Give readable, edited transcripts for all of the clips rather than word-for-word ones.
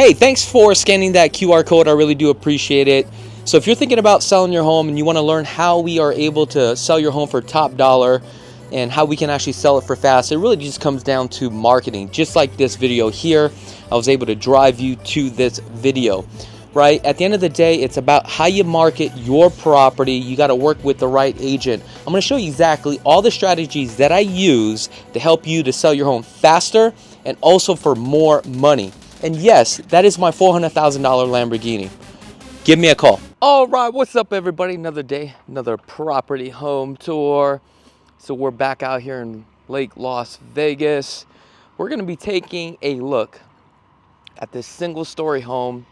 Hey, thanks for scanning that QR code. I really do appreciate it. So if you're thinking about selling your home and you want to learn how we are able to sell your home for top dollar and how we can actually sell it for fast, it really just comes down to marketing. Just like this video here, I was able to drive you to this video, right? At the end of the day, it's about how you market your property. You got to work with the right agent. I'm going to show you exactly all the strategies that I use to help you to sell your home faster and also for more money. And yes, that is my $400,000 Lamborghini. Give me a call. All right, what's up, everybody? Another day, another property home tour. So we're back out here in Lake Las Vegas. We're going to be taking a look at this single-story home.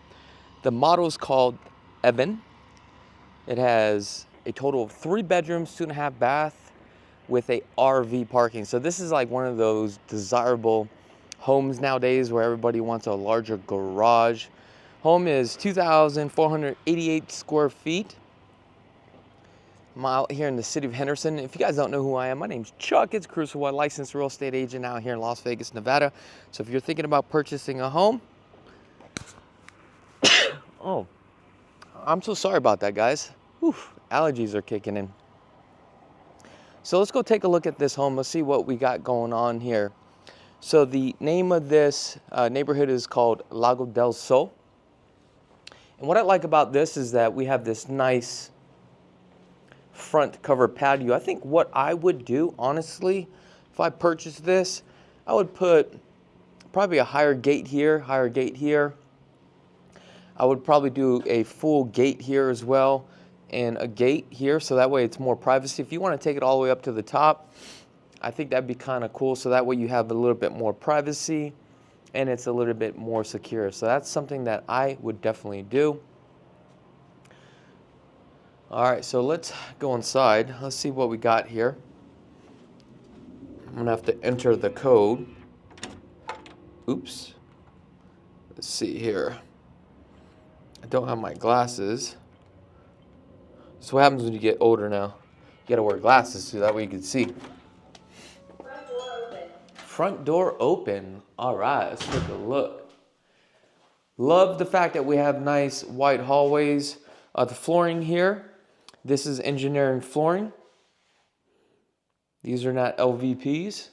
The model is called Evan. It has a total of 3 bedrooms, 2.5 bath with a RV parking. So this is like one of those desirable homes nowadays where everybody wants a larger garage. Home is 2,488 square feet. I'm out here in the city of Henderson. If you guys don't know who I am, my name's Chakits Krulsawat, licensed real estate agent out here in Las Vegas, Nevada. So if you're thinking about purchasing a home, oh, I'm so sorry about that, guys. Whew, allergies are kicking in. So let's go take a look at this home. Let's see what we got going on here. So the name of this neighborhood is called Lago del Sol. And what I like about this is that we have this nice front covered patio. I think what I would do, honestly, if I purchased this, I would put probably a higher gate here. I would probably do a full gate here as well and a gate here, so that way it's more privacy. If you want to take it all the way up to the top, I think that'd be kind of cool, so that way you have a little bit more privacy and it's a little bit more secure. So that's something that I would definitely do. All right, so let's go inside. Let's see what we got here. I'm gonna have to enter the code. Oops. Let's see here. I don't have my glasses. So what happens when you get older now? You gotta wear glasses so that way you can see. Front door open. All right, let's take a look. Love the fact that we have nice white hallways. The flooring here, this is engineering flooring. These are not LVPs.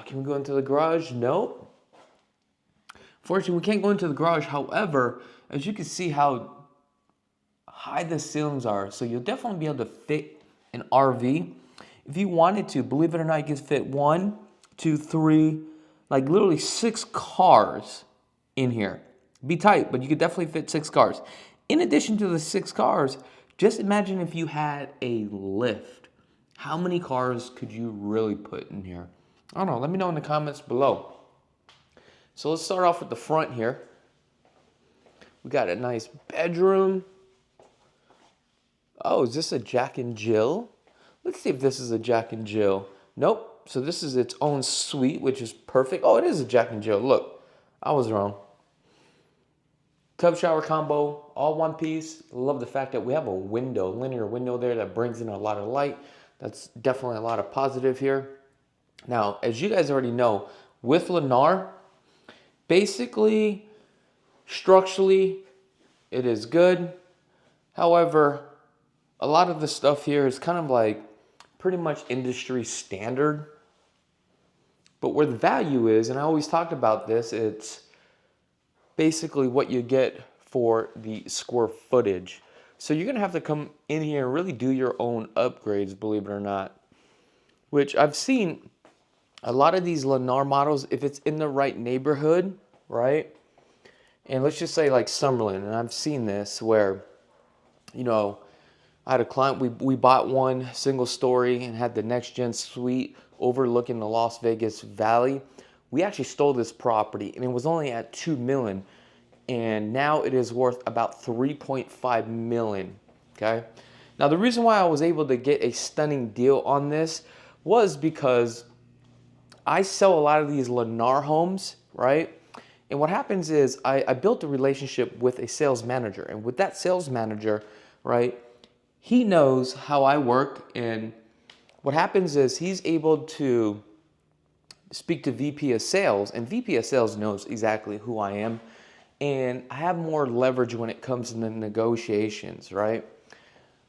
Can we go into the garage? Nope. Fortunately, we can't go into the garage. However, as you can see how high the ceilings are, so you'll definitely be able to fit an RV. If you wanted to, believe it or not, you can fit 1, 2, 3, like literally 6 cars in here. Be tight, but you could definitely fit 6 cars. In addition to the 6 cars, just imagine if you had a lift. How many cars could you really put in here? I don't know. Let me know in the comments below. So let's start off with the front here. We got a nice bedroom. Oh, is this a Jack and Jill? Let's see if this is a Jack and Jill. Nope. So this is its own suite, which is perfect. Oh, it is a Jack and Jill. Look, I was wrong. Tub shower combo, all one piece. Love the fact that we have a window, linear window there that brings in a lot of light. That's definitely a lot of positive here. Now, as you guys already know, with Lennar, basically, structurally, it is good. However, a lot of the stuff here is kind of like pretty much industry standard. But where the value is, and I always talked about this, it's basically what you get for the square footage. So you're going to have to come in here and really do your own upgrades, believe it or not. Which I've seen a lot of these Lennar models, if it's in the right neighborhood, right? And let's just say like Summerlin, and I've seen this where, you know, I had a client, we bought one single story and had the next gen suite overlooking the Las Vegas Valley. We actually stole this property and it was only at $2 million, and now it is worth about $3.5 million, okay? Now the reason why I was able to get a stunning deal on this was because I sell a lot of these Lennar homes, right? And what happens is I built a relationship with a sales manager, and with that sales manager, right, he knows how I work, and what happens is he's able to speak to VP of sales, and VP of sales knows exactly who I am, and I have more leverage when it comes to the negotiations, right?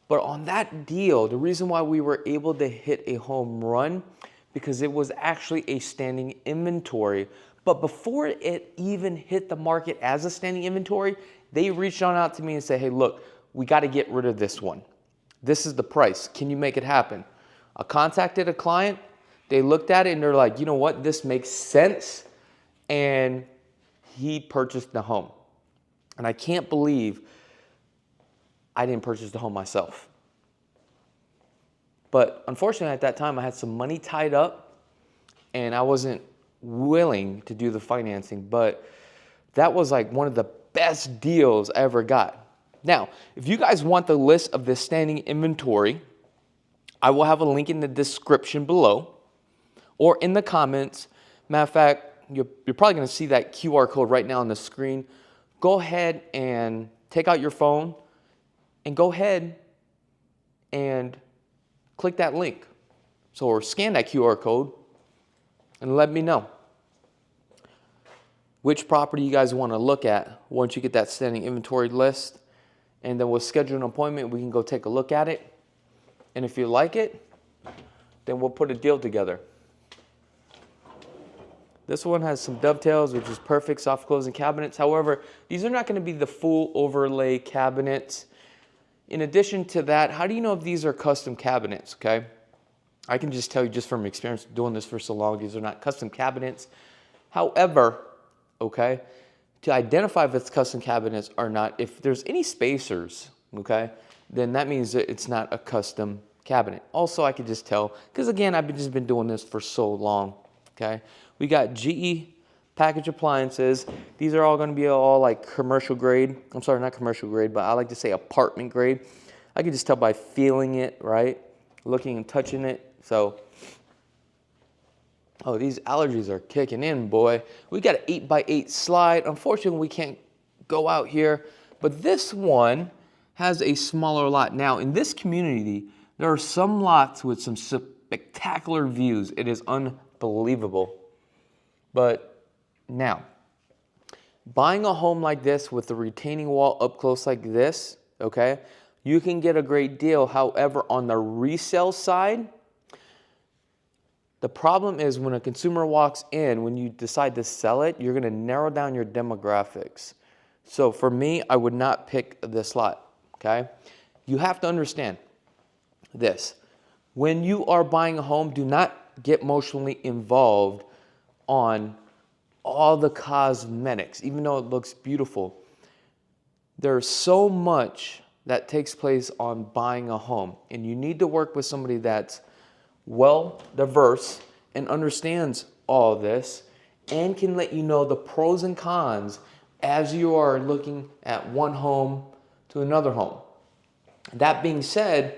But on that deal, the reason why we were able to hit a home run, because it was actually a standing inventory. But before it even hit the market as a standing inventory, they reached on out to me and said, hey, look, we got to get rid of this one. This is the price. Can you make it happen? I contacted a client. They looked at it and they're like, you know what? This makes sense. And he purchased the home. And I can't believe I didn't purchase the home myself. But unfortunately, at that time, I had some money tied up and I wasn't willing to do the financing. But that was like one of the best deals I ever got. Now, if you guys want the list of this standing inventory, I will have a link in the description below or in the comments. Matter of fact, you're probably going to see that QR code right now on the screen. Go ahead and take out your phone and go ahead and click that link. So, or scan that QR code and let me know which property you guys want to look at once you get that standing inventory list. And then we'll schedule an appointment. We can go take a look at it. And if you like it, then we'll put a deal together. This one has some dovetails, which is perfect, soft closing cabinets. However, these are not going to be the full overlay cabinets. In addition to that, how do you know if these are custom cabinets, okay? I can just tell you just from experience doing this for so long, these are not custom cabinets. However, okay, to identify if it's custom cabinets or not, if there's any spacers, okay, then that means that it's not a custom cabinet. Also, I could just tell, because again, I've just been doing this for so long, okay? We got GE package appliances. These are all going to be all like commercial grade. I'm sorry, not commercial grade, but I like to say apartment grade. I can just tell by feeling it, right? Looking and touching it. So, oh, these allergies are kicking in, boy. We got an 8x8 slide. Unfortunately, we can't go out here, but this one has a smaller lot. Now, in this community, there are some lots with some spectacular views. It is unbelievable. But now, buying a home like this with a retaining wall up close like this, okay, you can get a great deal. However, on the resale side, the problem is when a consumer walks in, when you decide to sell it, you're going to narrow down your demographics. So for me, I would not pick this lot, okay? You have to understand this. When you are buying a home, do not get emotionally involved on all the cosmetics, even though it looks beautiful. There's so much that takes place on buying a home, and you need to work with somebody that's well diverse and understands all this and can let you know the pros and cons as you are looking at one home to another home. That being said,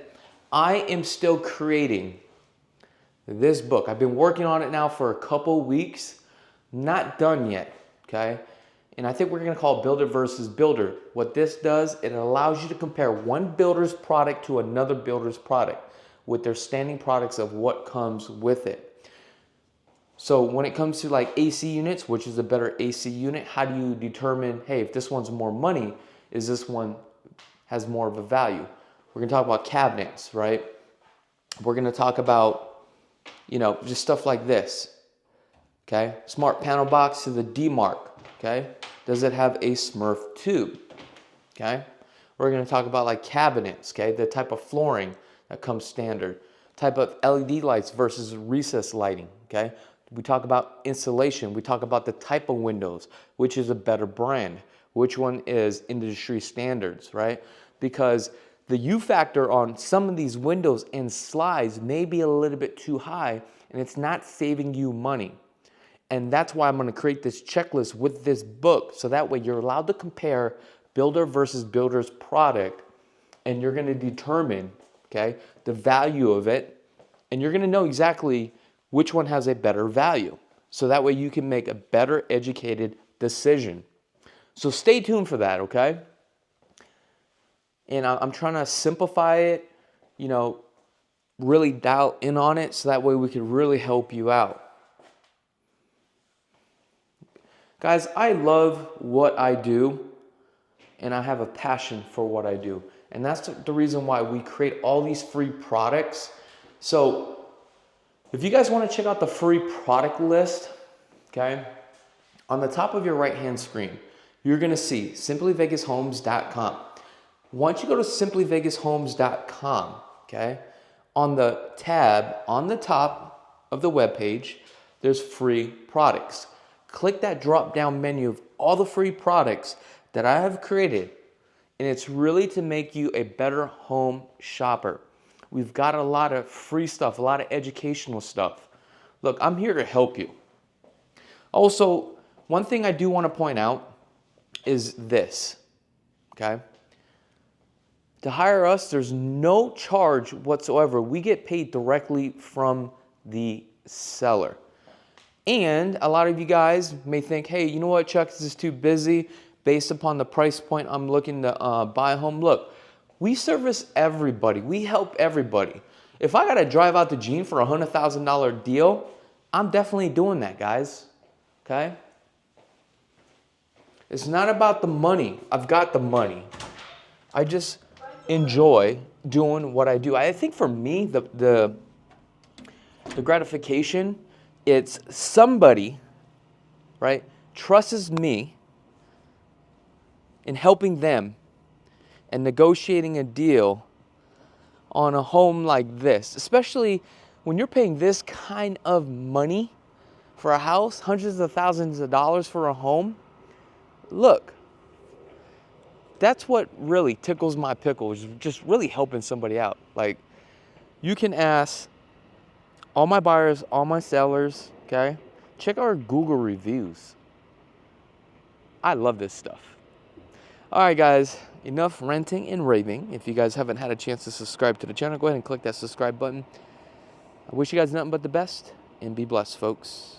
I am still creating this book. I've been working on it now for a couple weeks, not done yet, okay? And I think we're gonna call it Builder versus Builder. What this does, it allows you to compare one builder's product to another builder's product with their standing products of what comes with it. So when it comes to like AC units, which is a better AC unit, how do you determine, hey, if this one's more money, is this one has more of a value? We're gonna talk about cabinets, right? We're gonna talk about, you know, just stuff like this, okay? Smart panel box to the D-Mark, okay? Does it have a Smurf tube, okay? We're gonna talk about like cabinets, okay? The type of flooring that comes standard, type of LED lights versus recessed lighting, okay? We talk about insulation. We talk about the type of windows, which is a better brand, which one is industry standards, right? Because the U factor on some of these windows and slides may be a little bit too high, and it's not saving you money. And that's why I'm going to create this checklist with this book, so that way you're allowed to compare builder versus builder's product, and you're going to determine, okay, the value of it, and you're going to know exactly which one has a better value. So that way you can make a better educated decision. So stay tuned for that, okay? And I'm trying to simplify it, you know, really dial in on it so that way we can really help you out. Guys, I love what I do, and I have a passion for what I do. And that's the reason why we create all these free products. So if you guys want to check out the free product list, okay, on the top of your right-hand screen, you're going to see simplyvegashomes.com. Once you go to simplyvegashomes.com, okay, on the tab on the top of the web page, there's free products. Click that drop-down menu of all the free products that I have created, and it's really to make you a better home shopper. We've got a lot of free stuff, a lot of educational stuff. Look, I'm here to help you. Also, one thing I do want to point out is this, okay? To hire us, there's no charge whatsoever. We get paid directly from the seller. And a lot of you guys may think, hey, you know what, Chuck, this is too busy based upon the price point I'm looking to buy a home. Look, we service everybody. We help everybody. If I got to drive out to Gene for a $100,000 deal, I'm definitely doing that, guys, okay? It's not about the money. I've got the money. I just enjoy doing what I do. I think for me, the gratification, it's somebody, right, trusts me in helping them and negotiating a deal on a home like this, especially when you're paying this kind of money for a house, hundreds of thousands of dollars for a home. Look, that's what really tickles my pickle, is just really helping somebody out. Like, you can ask all my buyers, all my sellers, okay? Check our Google reviews. I love this stuff. All right, guys, enough ranting and raving. If you guys haven't had a chance to subscribe to the channel, go ahead and click that subscribe button. I wish you guys nothing but the best, and be blessed, folks.